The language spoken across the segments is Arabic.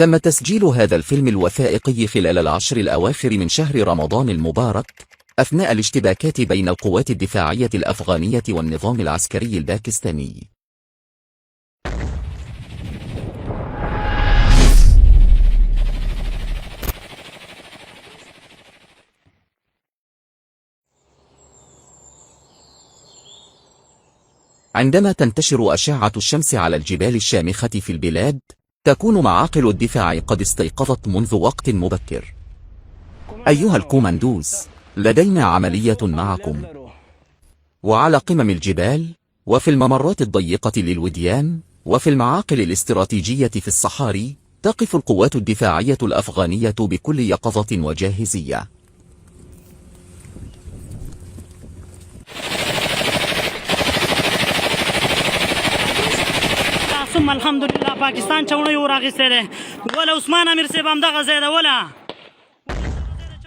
تم تسجيل هذا الفيلم الوثائقي خلال العشر الأواخر من شهر رمضان المبارك أثناء الاشتباكات بين القوات الدفاعية الأفغانية والنظام العسكري الباكستاني. عندما تنتشر أشعة الشمس على الجبال الشامخة في البلاد، تكون معاقل الدفاع قد استيقظت منذ وقت مبكر. أيها الكوماندوز، لدينا عملية معكم. وعلى قمم الجبال، وفي الممرات الضيقة للوديان، وفي المعاقل الاستراتيجية في الصحاري، تقف القوات الدفاعية الأفغانية بكل يقظة وجاهزية. ثم الحمد لله باكستان چونه یو راغسته ده ولا عثمان امیر سیب هم دغه زیاده ولا.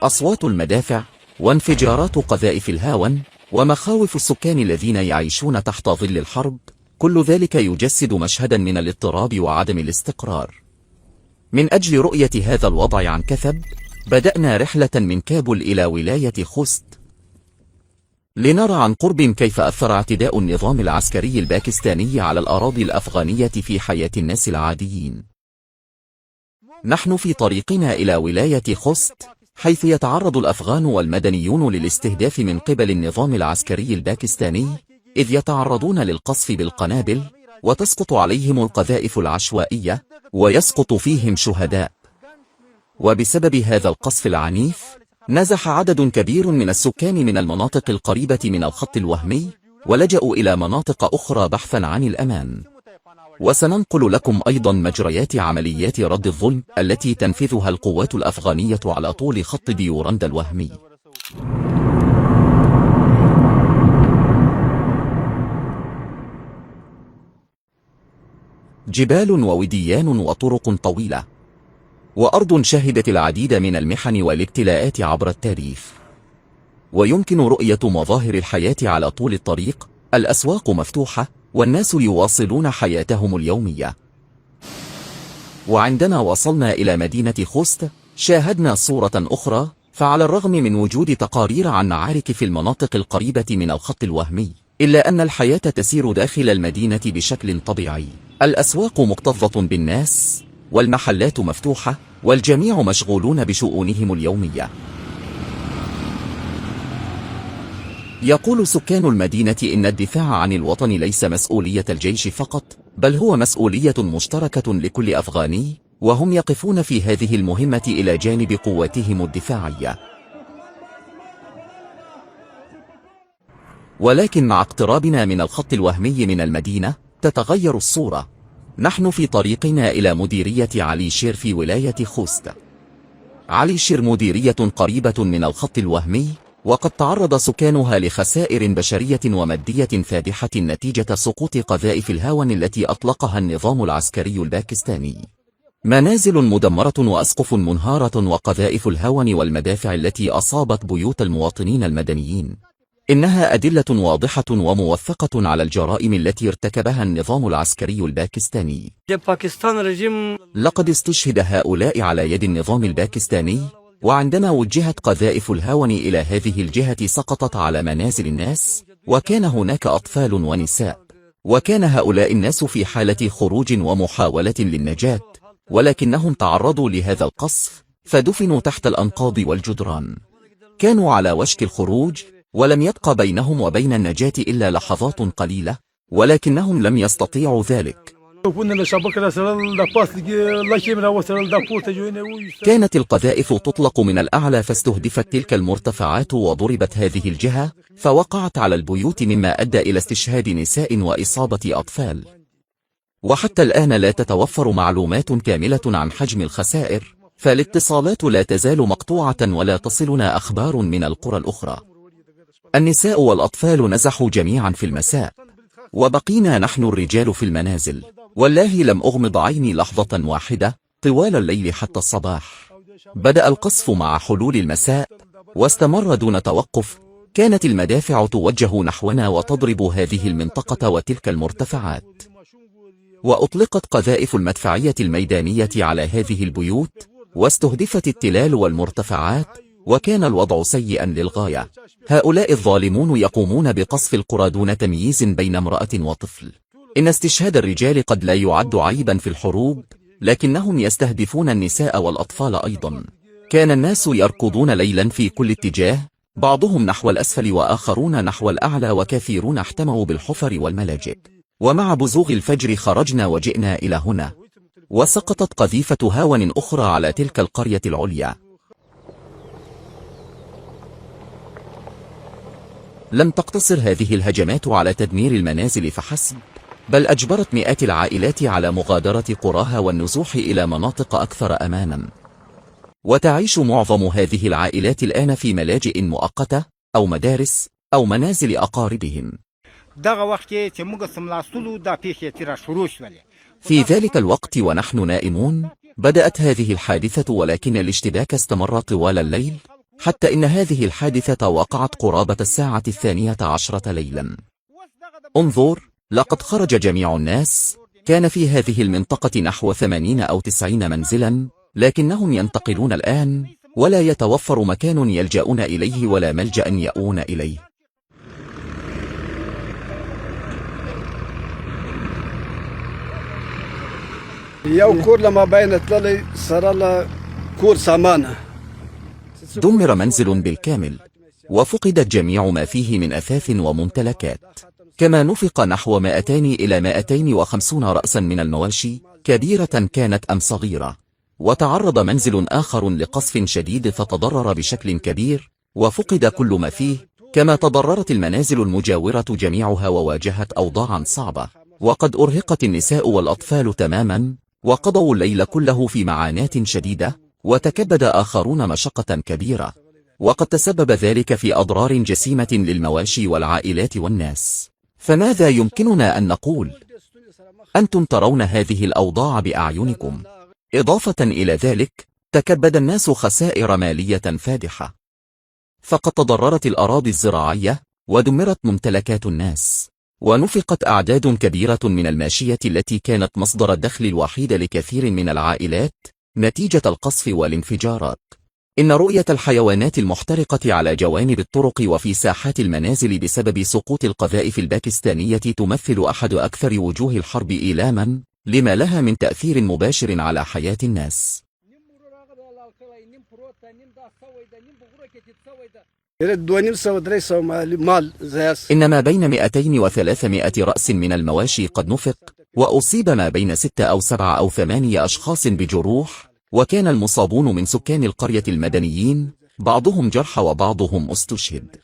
أصوات المدافع وانفجارات قذائف الهاون ومخاوف السكان الذين يعيشون تحت ظل الحرب، كل ذلك يجسد مشهدا من الاضطراب وعدم الاستقرار. من أجل رؤية هذا الوضع عن كثب، بدأنا رحلة من كابول إلى ولاية خوست لنرى عن قرب كيف أثر اعتداء النظام العسكري الباكستاني على الأراضي الأفغانية في حياة الناس العاديين. نحن في طريقنا إلى ولاية خوست، حيث يتعرض الأفغان والمدنيون للاستهداف من قبل النظام العسكري الباكستاني، إذ يتعرضون للقصف بالقنابل، وتسقط عليهم القذائف العشوائية، ويسقط فيهم شهداء. وبسبب هذا القصف العنيف، نزح عدد كبير من السكان من المناطق القريبة من الخط الوهمي، ولجأوا إلى مناطق أخرى بحثا عن الأمان. وسننقل لكم أيضا مجريات عمليات رد الظلم التي تنفذها القوات الأفغانية على طول خط ديورند الوهمي. جبال ووديان وطرق طويلة، وأرض شهدت العديد من المحن والابتلاءات عبر التاريخ. ويمكن رؤية مظاهر الحياة على طول الطريق، الأسواق مفتوحة، والناس يواصلون حياتهم اليومية. وعندما وصلنا إلى مدينة خوست، شاهدنا صورة أخرى، فعلى الرغم من وجود تقارير عن معارك في المناطق القريبة من الخط الوهمي، إلا أن الحياة تسير داخل المدينة بشكل طبيعي. الأسواق مكتظة بالناس، والمحلات مفتوحة، والجميع مشغولون بشؤونهم اليومية. يقول سكان المدينة إن الدفاع عن الوطن ليس مسؤولية الجيش فقط، بل هو مسؤولية مشتركة لكل أفغاني، وهم يقفون في هذه المهمة إلى جانب قواتهم الدفاعية. ولكن مع اقترابنا من الخط الوهمي من المدينة، تتغير الصورة. نحن في طريقنا إلى مديرية علي شير في ولاية خوست. علي شير مديرية قريبة من الخط الوهمي، وقد تعرض سكانها لخسائر بشرية ومادية فادحة نتيجة سقوط قذائف الهاون التي أطلقها النظام العسكري الباكستاني. منازل مدمرة وأسقف منهارة وقذائف الهاون والمدافع التي أصابت بيوت المواطنين المدنيين. إنها أدلة واضحة وموثقة على الجرائم التي ارتكبها النظام العسكري الباكستاني. لقد استشهد هؤلاء على يد النظام الباكستاني، وعندما وجهت قذائف الهاون إلى هذه الجهة سقطت على منازل الناس، وكان هناك أطفال ونساء، وكان هؤلاء الناس في حالة خروج ومحاولة للنجاة، ولكنهم تعرضوا لهذا القصف، فدفنوا تحت الأنقاض والجدران. كانوا على وشك الخروج، ولم يبق بينهم وبين النجاة إلا لحظات قليلة، ولكنهم لم يستطيعوا ذلك. كانت القذائف تطلق من الأعلى، فاستهدفت تلك المرتفعات وضربت هذه الجهة، فوقعت على البيوت، مما أدى إلى استشهاد نساء وإصابة أطفال. وحتى الآن لا تتوفر معلومات كاملة عن حجم الخسائر، فالاتصالات لا تزال مقطوعة ولا تصلنا أخبار من القرى الأخرى. النساء والأطفال نزحوا جميعا في المساء، وبقينا نحن الرجال في المنازل. والله لم أغمض عيني لحظة واحدة طوال الليل حتى الصباح. بدأ القصف مع حلول المساء، واستمر دون توقف. كانت المدافع توجه نحونا وتضرب هذه المنطقة وتلك المرتفعات. وأطلقت قذائف المدفعية الميدانية على هذه البيوت، واستهدفت التلال والمرتفعات، وكان الوضع سيئا للغاية. هؤلاء الظالمون يقومون بقصف القرى دون تمييز بين امرأة وطفل. إن استشهاد الرجال قد لا يعد عيبا في الحروب، لكنهم يستهدفون النساء والأطفال أيضا. كان الناس يركضون ليلا في كل اتجاه، بعضهم نحو الأسفل وآخرون نحو الأعلى، وكثيرون احتموا بالحفر والملاجئ. ومع بزوغ الفجر خرجنا وجئنا إلى هنا، وسقطت قذيفة هاون أخرى على تلك القرية العليا. لم تقتصر هذه الهجمات على تدمير المنازل فحسب، بل أجبرت مئات العائلات على مغادرة قراها والنزوح إلى مناطق أكثر أمانا. وتعيش معظم هذه العائلات الآن في ملاجئ مؤقتة أو مدارس أو منازل أقاربهم. في ذلك الوقت ونحن نائمون بدأت هذه الحادثة، ولكن الاشتباك استمر طوال الليل، حتى إن هذه الحادثة وقعت قرابة الساعة 12 ليلا. انظر، لقد خرج جميع الناس. كان في هذه المنطقة نحو 80 أو 90 منزلا، لكنهم ينتقلون الآن، ولا يتوفر مكان يلجؤون إليه ولا ملجأ يأوون إليه. دمر منزل بالكامل، وفقدت جميع ما فيه من أثاث وممتلكات، كما نفق نحو 200 إلى 250 رأسا من المواشي، كبيرة كانت أم صغيرة. وتعرض منزل آخر لقصف شديد فتضرر بشكل كبير، وفقد كل ما فيه، كما تضررت المنازل المجاورة جميعها وواجهت أوضاعا صعبة. وقد أرهقت النساء والأطفال تماما، وقضوا الليل كله في معاناة شديدة، وتكبد آخرون مشقة كبيرة، وقد تسبب ذلك في أضرار جسيمة للمواشي والعائلات والناس. فماذا يمكننا أن نقول؟ أنتم ترون هذه الأوضاع بأعينكم. إضافة إلى ذلك، تكبد الناس خسائر مالية فادحة، فقد تضررت الأراضي الزراعية، ودمرت ممتلكات الناس، ونفقت أعداد كبيرة من الماشية التي كانت مصدر الدخل الوحيد لكثير من العائلات نتيجة القصف والانفجارات. إن رؤية الحيوانات المحترقة على جوانب الطرق وفي ساحات المنازل بسبب سقوط القذائف الباكستانية تمثل أحد أكثر وجوه الحرب إيلاما، لما لها من تأثير مباشر على حياة الناس. إن ما بين 200 و 300 رأس من المواشي قد نفق، وأصيب ما بين 6 أو 7 أو 8 أشخاص بجروح، وكان المصابون من سكان القرية المدنيين، بعضهم جرحى وبعضهم استشهد.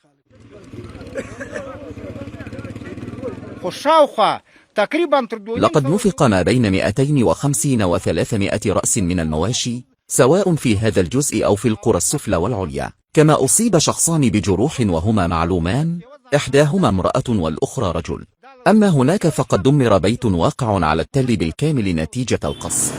لقد نفق ما بين 250 و 300 رأس من المواشي، سواء في هذا الجزء أو في القرى السفلى والعليا. كما أصيب شخصان بجروح وهما معلومان، إحداهما امرأة والأخرى رجل. أما هناك فقد دمر بيت واقع على التل بالكامل نتيجة القصف.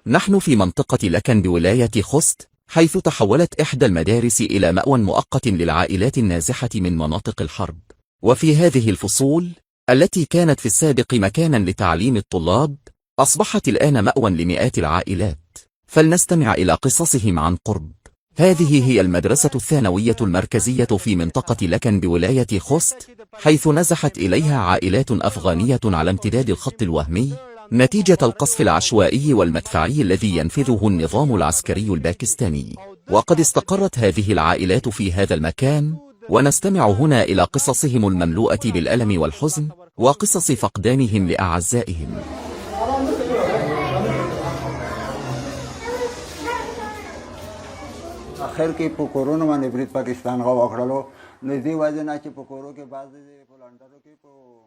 نحن في منطقة لكن بولاية خوست، حيث تحولت إحدى المدارس إلى مأوى مؤقت للعائلات النازحة من مناطق الحرب. وفي هذه الفصول التي كانت في السابق مكانا لتعليم الطلاب، أصبحت الآن مأوى لمئات العائلات. فلنستمع إلى قصصهم عن قرب. هذه هي المدرسة الثانوية المركزية في منطقة لكن بولاية خوست، حيث نزحت إليها عائلات أفغانية على امتداد الخط الوهمي نتيجة القصف العشوائي والمدفعي الذي ينفذه النظام العسكري الباكستاني. وقد استقرت هذه العائلات في هذا المكان، ونستمع هنا إلى قصصهم المملوءة بالألم والحزن، وقصص فقدانهم لأعزائهم.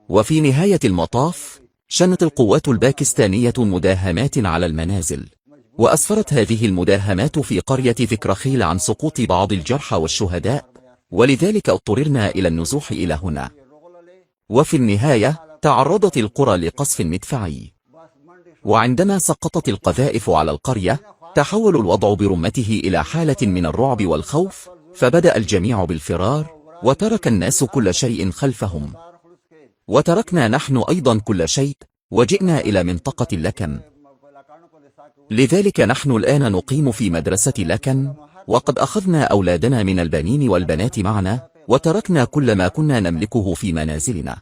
وفي نهاية المطاف شنت القوات الباكستانية مداهمات على المنازل، وأسفرت هذه المداهمات في قرية ذكرخيل عن سقوط بعض الجرحى والشهداء، ولذلك اضطررنا إلى النزوح إلى هنا. وفي النهاية تعرضت القرى لقصف مدفعي، وعندما سقطت القذائف على القرية تحول الوضع برمته إلى حالة من الرعب والخوف، فبدأ الجميع بالفرار، وترك الناس كل شيء خلفهم، وتركنا نحن أيضا كل شيء، وجئنا إلى منطقة اللكن. لذلك نحن الآن نقيم في مدرسة لكن، وقد أخذنا أولادنا من البنين والبنات معنا، وتركنا كل ما كنا نملكه في منازلنا.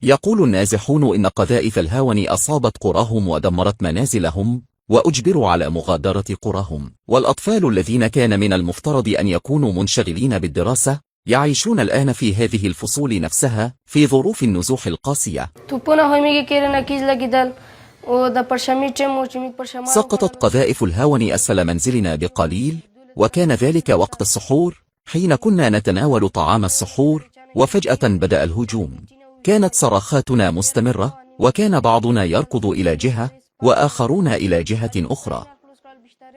يقول النازحون إن قذائف الهاون أصابت قراهم ودمرت منازلهم، وأجبروا على مغادرة قراهم، والأطفال الذين كان من المفترض أن يكونوا منشغلين بالدراسة يعيشون الآن في هذه الفصول نفسها في ظروف النزوح القاسية. سقطت قذائف الهاون أسفل منزلنا بقليل، وكان ذلك وقت السحور حين كنا نتناول طعام السحور، وفجأة بدأ الهجوم. كانت صراخاتنا مستمرة، وكان بعضنا يركض إلى جهة وآخرون إلى جهة أخرى.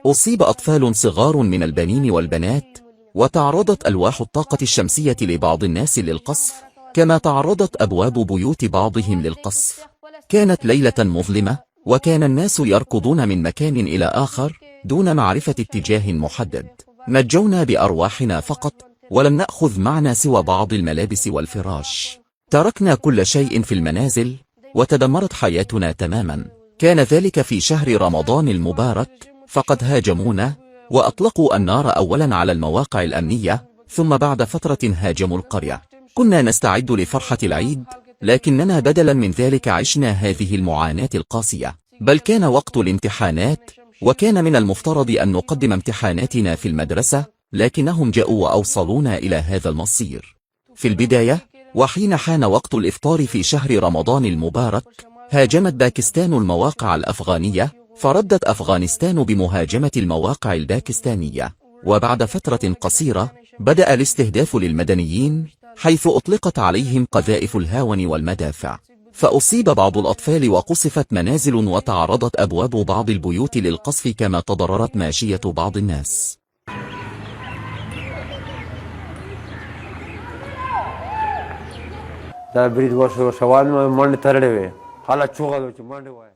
أصيب أطفال صغار من البنين والبنات، وتعرضت ألواح الطاقة الشمسية لبعض الناس للقصف، كما تعرضت أبواب بيوت بعضهم للقصف. كانت ليلة مظلمة، وكان الناس يركضون من مكان إلى آخر دون معرفة اتجاه محدد. نجونا بأرواحنا فقط، ولم نأخذ معنا سوى بعض الملابس والفراش. تركنا كل شيء في المنازل، وتدمرت حياتنا تماما. كان ذلك في شهر رمضان المبارك، فقد هاجمونا وأطلقوا النار أولا على المواقع الأمنية، ثم بعد فترة هاجموا القرية. كنا نستعد لفرحة العيد، لكننا بدلا من ذلك عشنا هذه المعاناة القاسية. بل كان وقت الامتحانات، وكان من المفترض أن نقدم امتحاناتنا في المدرسة، لكنهم جاءوا وأوصلونا إلى هذا المصير. في البداية، وحين حان وقت الإفطار في شهر رمضان المبارك، هاجمت باكستان المواقع الأفغانية، فردت أفغانستان بمهاجمة المواقع الباكستانية. وبعد فترة قصيرة بدأ الاستهداف للمدنيين، حيث أطلقت عليهم قذائف الهاون والمدافع، فأصيب بعض الأطفال وقصفت منازل، وتعرضت أبواب بعض البيوت للقصف، كما تضررت ماشية بعض الناس.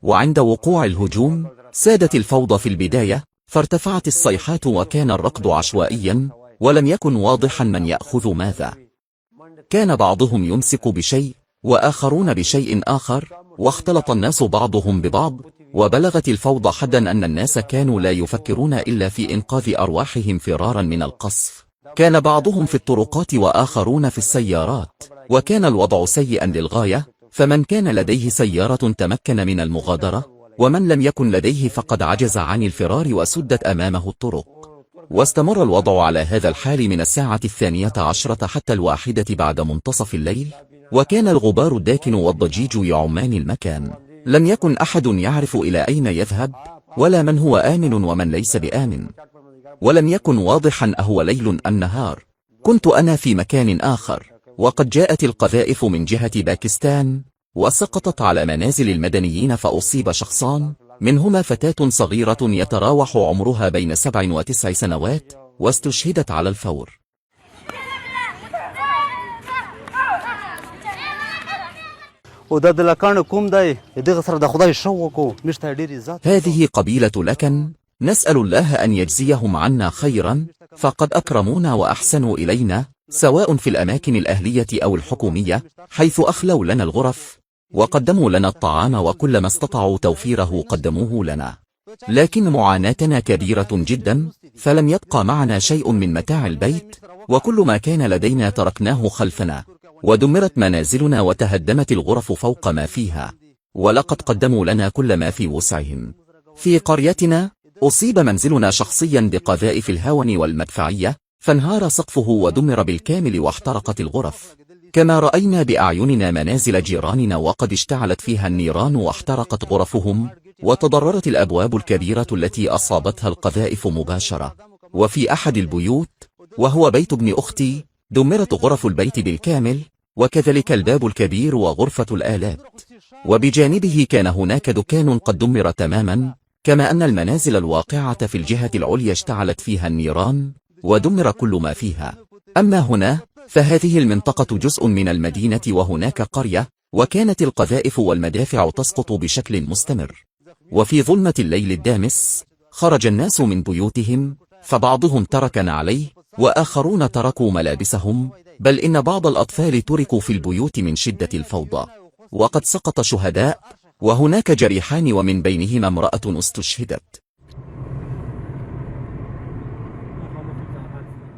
وعند وقوع الهجوم سادت الفوضى في البداية، فارتفعت الصيحات وكان الركض عشوائيا، ولم يكن واضحا من يأخذ ماذا. كان بعضهم يمسك بشيء وآخرون بشيء آخر، واختلط الناس بعضهم ببعض، وبلغت الفوضى حدا أن الناس كانوا لا يفكرون إلا في إنقاذ أرواحهم فرارا من القصف. كان بعضهم في الطرقات وآخرون في السيارات، وكان الوضع سيئا للغاية، فمن كان لديه سيارة تمكن من المغادرة، ومن لم يكن لديه فقد عجز عن الفرار وسدت أمامه الطرق. واستمر الوضع على هذا الحال من الساعة 12 حتى 1 بعد منتصف الليل، وكان الغبار الداكن والضجيج يعمان المكان. لم يكن أحد يعرف إلى أين يذهب، ولا من هو آمن ومن ليس بآمن، ولم يكن واضحا أهو ليل أم نهار. كنت أنا في مكان آخر، وقد جاءت القذائف من جهة باكستان، وسقطت على منازل المدنيين، فأصيب شخصان، منهما فتاة صغيرة يتراوح عمرها بين 7 و9 سنوات، واستشهدت على الفور. هذه قبيلة لكن، نسأل الله أن يجزيهم عنا خيرا، فقد أكرمونا وأحسنوا إلينا، سواء في الأماكن الأهلية أو الحكومية، حيث أخلوا لنا الغرف، وقدموا لنا الطعام، وكل ما استطاعوا توفيره قدموه لنا. لكن معاناتنا كبيرة جدا، فلم يبقى معنا شيء من متاع البيت، وكل ما كان لدينا تركناه خلفنا، ودمرت منازلنا وتهدمت الغرف فوق ما فيها، ولقد قدموا لنا كل ما في وسعهم. في قريتنا أصيب منزلنا شخصيا بقذائف الهاون والمدفعية، فانهار سقفه ودمر بالكامل، واحترقت الغرف. كما رأينا بأعيننا منازل جيراننا وقد اشتعلت فيها النيران واحترقت غرفهم، وتضررت الأبواب الكبيرة التي أصابتها القذائف مباشرة. وفي أحد البيوت، وهو بيت ابن أختي، دمرت غرف البيت بالكامل، وكذلك الباب الكبير وغرفة الآلات، وبجانبه كان هناك دكان قد دمر تماما، كما أن المنازل الواقعة في الجهة العليا اشتعلت فيها النيران، ودمر كل ما فيها. أما هنا فهذه المنطقة جزء من المدينة، وهناك قرية، وكانت القذائف والمدافع تسقط بشكل مستمر. وفي ظلمة الليل الدامس خرج الناس من بيوتهم، فبعضهم ترك نعليه، وآخرون تركوا ملابسهم، بل إن بعض الأطفال تركوا في البيوت من شدة الفوضى، وقد سقط شهداء وهناك جريحان ومن بينهما امرأة استشهدت.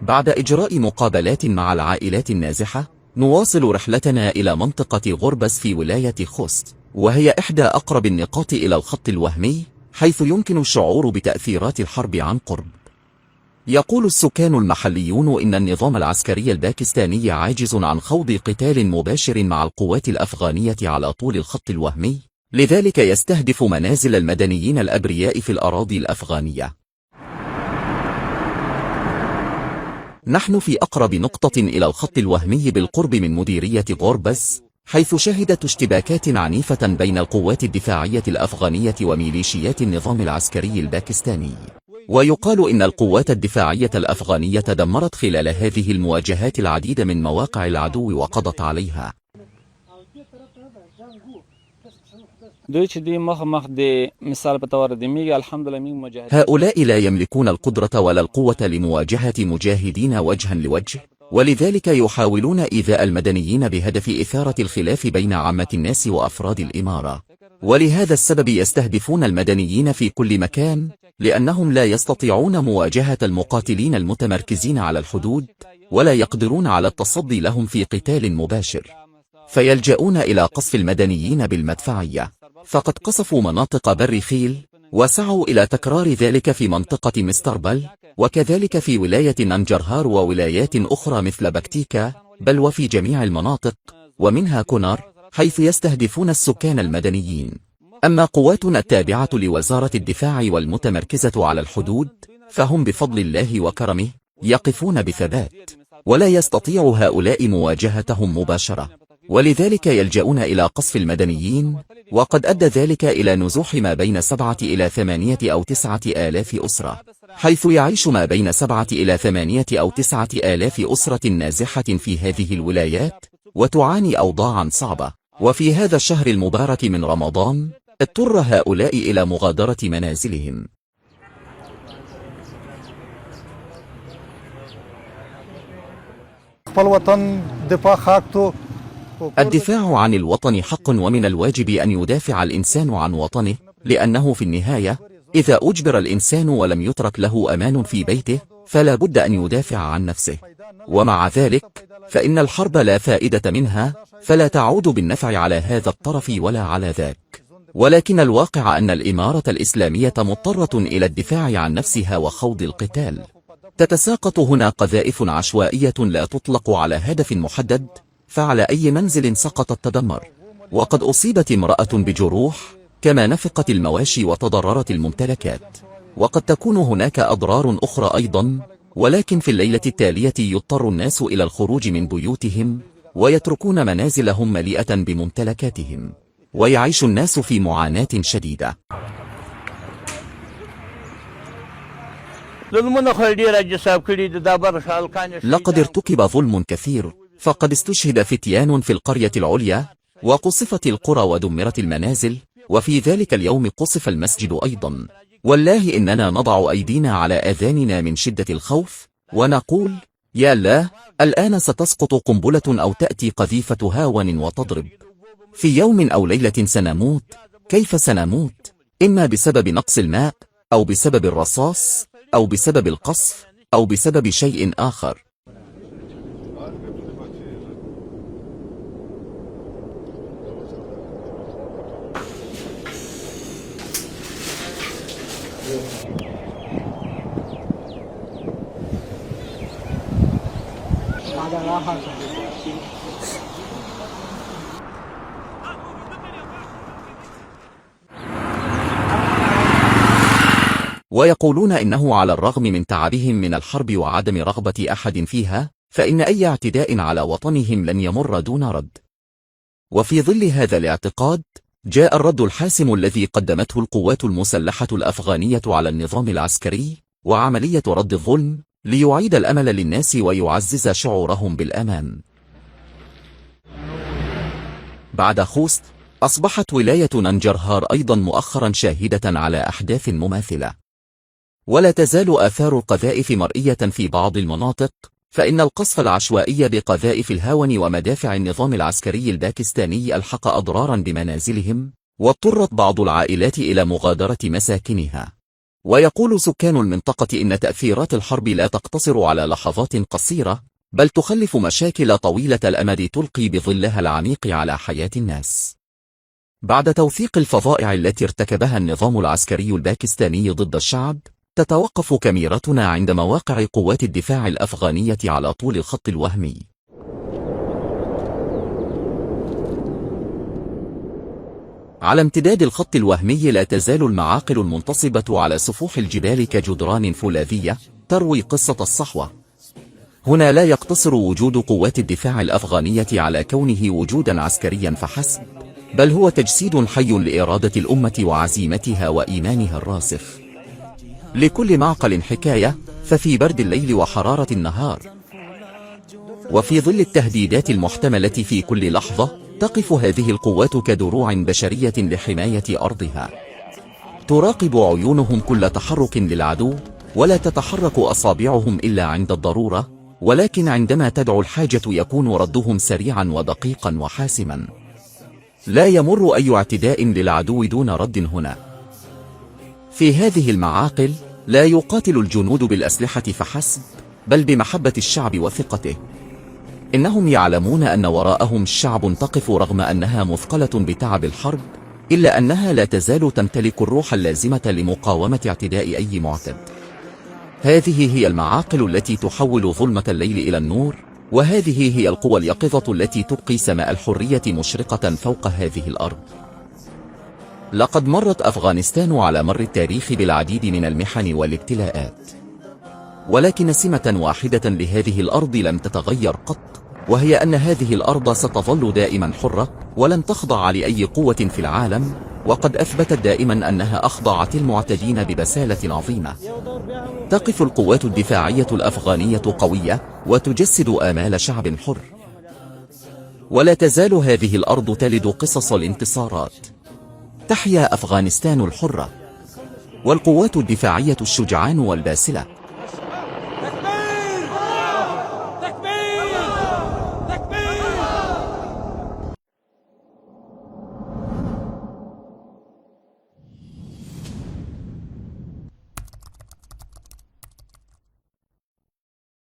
بعد إجراء مقابلات مع العائلات النازحة، نواصل رحلتنا إلى منطقة غربس في ولاية خوست، وهي إحدى أقرب النقاط إلى الخط الوهمي، حيث يمكن الشعور بتأثيرات الحرب عن قرب. يقول السكان المحليون إن النظام العسكري الباكستاني عاجز عن خوض قتال مباشر مع القوات الأفغانية على طول الخط الوهمي، لذلك يستهدف منازل المدنيين الأبرياء في الأراضي الأفغانية. نحن في أقرب نقطة إلى الخط الوهمي بالقرب من مديرية غوربس، حيث شهدت اشتباكات عنيفة بين القوات الدفاعية الأفغانية وميليشيات النظام العسكري الباكستاني. ويقال إن القوات الدفاعية الأفغانية دمرت خلال هذه المواجهات العديد من مواقع العدو وقضت عليها. هؤلاء لا يملكون القدرة ولا القوة لمواجهة مجاهدين وجها لوجه، ولذلك يحاولون إيذاء المدنيين بهدف إثارة الخلاف بين عامة الناس وأفراد الإمارة، ولهذا السبب يستهدفون المدنيين في كل مكان، لأنهم لا يستطيعون مواجهة المقاتلين المتمركزين على الحدود، ولا يقدرون على التصدي لهم في قتال مباشر، فيلجؤون إلى قصف المدنيين بالمدفعية. فقد قصفوا مناطق بريخيل، وسعوا إلى تكرار ذلك في منطقة مستربل، وكذلك في ولاية ننجرهار وولايات أخرى مثل بكتيكا، بل وفي جميع المناطق ومنها كونار، حيث يستهدفون السكان المدنيين. أما قواتنا التابعة لوزارة الدفاع والمتمركزة على الحدود، فهم بفضل الله وكرمه يقفون بثبات، ولا يستطيع هؤلاء مواجهتهم مباشرة، ولذلك يلجؤون إلى قصف المدنيين، وقد أدى ذلك إلى نزوح ما بين 7 إلى 8 أو 9 آلاف أسرة، حيث يعيش ما بين 7 إلى 8 أو 9 آلاف أسرة نازحة في هذه الولايات، وتعاني أوضاعا صعبة. وفي هذا الشهر المبارك من رمضان، اضطر هؤلاء إلى مغادرة منازلهم. الدفاع عن الوطن حق، ومن الواجب أن يدافع الإنسان عن وطنه، لأنه في النهاية إذا أجبر الإنسان ولم يترك له أمان في بيته، فلا بد أن يدافع عن نفسه. ومع ذلك فإن الحرب لا فائدة منها، فلا تعود بالنفع على هذا الطرف ولا على ذاك، ولكن الواقع أن الإمارة الإسلامية مضطرة إلى الدفاع عن نفسها وخوض القتال. تتساقط هنا قذائف عشوائية لا تطلق على هدف محدد، فعلى أي منزل سقطت تدمر، وقد أصيبت امرأة بجروح، كما نفقت المواشي وتضررت الممتلكات، وقد تكون هناك أضرار أخرى أيضا. ولكن في الليلة التالية يضطر الناس إلى الخروج من بيوتهم، ويتركون منازلهم مليئة بممتلكاتهم، ويعيش الناس في معاناة شديدة. لقد ارتكب ظلم كثير، فقد استشهد فتيان في القرية العليا، وقصفت القرى ودمرت المنازل، وفي ذلك اليوم قصف المسجد أيضا. والله إننا نضع أيدينا على آذاننا من شدة الخوف، ونقول: يا الله، الآن ستسقط قنبلة أو تأتي قذيفة هاون وتضرب. في يوم أو ليلة سنموت. كيف سنموت؟ إما بسبب نقص الماء، أو بسبب الرصاص، أو بسبب القصف، أو بسبب شيء آخر. ويقولون إنه على الرغم من تعبهم من الحرب وعدم رغبة أحد فيها، فإن أي اعتداء على وطنهم لن يمر دون رد. وفي ظل هذا الاعتقاد، جاء الرد الحاسم الذي قدمته القوات المسلحة الأفغانية على النظام العسكري، وعملية رد الظلم، ليعيد الأمل للناس ويعزز شعورهم بالأمان. بعد خوست، أصبحت ولاية ننجرهار أيضا مؤخرا شاهدة على أحداث مماثلة، ولا تزال آثار القذائف مرئية في بعض المناطق، فإن القصف العشوائي بقذائف الهاون ومدافع النظام العسكري الباكستاني ألحق أضرارا بمنازلهم، واضطرت بعض العائلات إلى مغادرة مساكنها. ويقول سكان المنطقة إن تأثيرات الحرب لا تقتصر على لحظات قصيرة، بل تخلف مشاكل طويلة الأمد تلقي بظلها العميق على حياة الناس. بعد توثيق الفظائع التي ارتكبها النظام العسكري الباكستاني ضد الشعب، تتوقف كاميرتنا عند مواقع قوات الدفاع الأفغانية على طول الخط الوهمي. على امتداد الخط الوهمي لا تزال المعاقل المنتصبة على سفوح الجبال كجدران فولاذية تروي قصة الصحوة. هنا لا يقتصر وجود قوات الدفاع الأفغانية على كونه وجودا عسكريا فحسب، بل هو تجسيد حي لإرادة الأمة وعزيمتها وإيمانها الراسخ. لكل معقل حكاية، ففي برد الليل وحرارة النهار وفي ظل التهديدات المحتملة في كل لحظة، تقف هذه القوات كدروع بشرية لحماية أرضها. تراقب عيونهم كل تحرك للعدو، ولا تتحرك أصابعهم إلا عند الضرورة، ولكن عندما تدعو الحاجة يكون ردهم سريعا ودقيقا وحاسما. لا يمر أي اعتداء للعدو دون رد هنا. في هذه المعاقل لا يقاتل الجنود بالأسلحة فحسب، بل بمحبة الشعب وثقته. إنهم يعلمون أن وراءهم الشعب تقف رغم أنها مثقلة بتعب الحرب، إلا أنها لا تزال تمتلك الروح اللازمة لمقاومة اعتداء أي معتد. هذه هي المعاقل التي تحول ظلمة الليل إلى النور، وهذه هي القوى اليقظة التي تبقي سماء الحرية مشرقة فوق هذه الأرض. لقد مرت أفغانستان على مر التاريخ بالعديد من المحن والابتلاءات، ولكن سمة واحدة لهذه الأرض لم تتغير قط، وهي أن هذه الأرض ستظل دائما حرة، ولن تخضع لأي قوة في العالم، وقد أثبتت دائما أنها أخضعت المعتدين ببسالة عظيمة. تقف القوات الدفاعية الأفغانية قوية، وتجسد آمال شعب حر. ولا تزال هذه الأرض تلد قصص الانتصارات. تحيا أفغانستان الحرة، والقوات الدفاعية الشجعان والباسلة.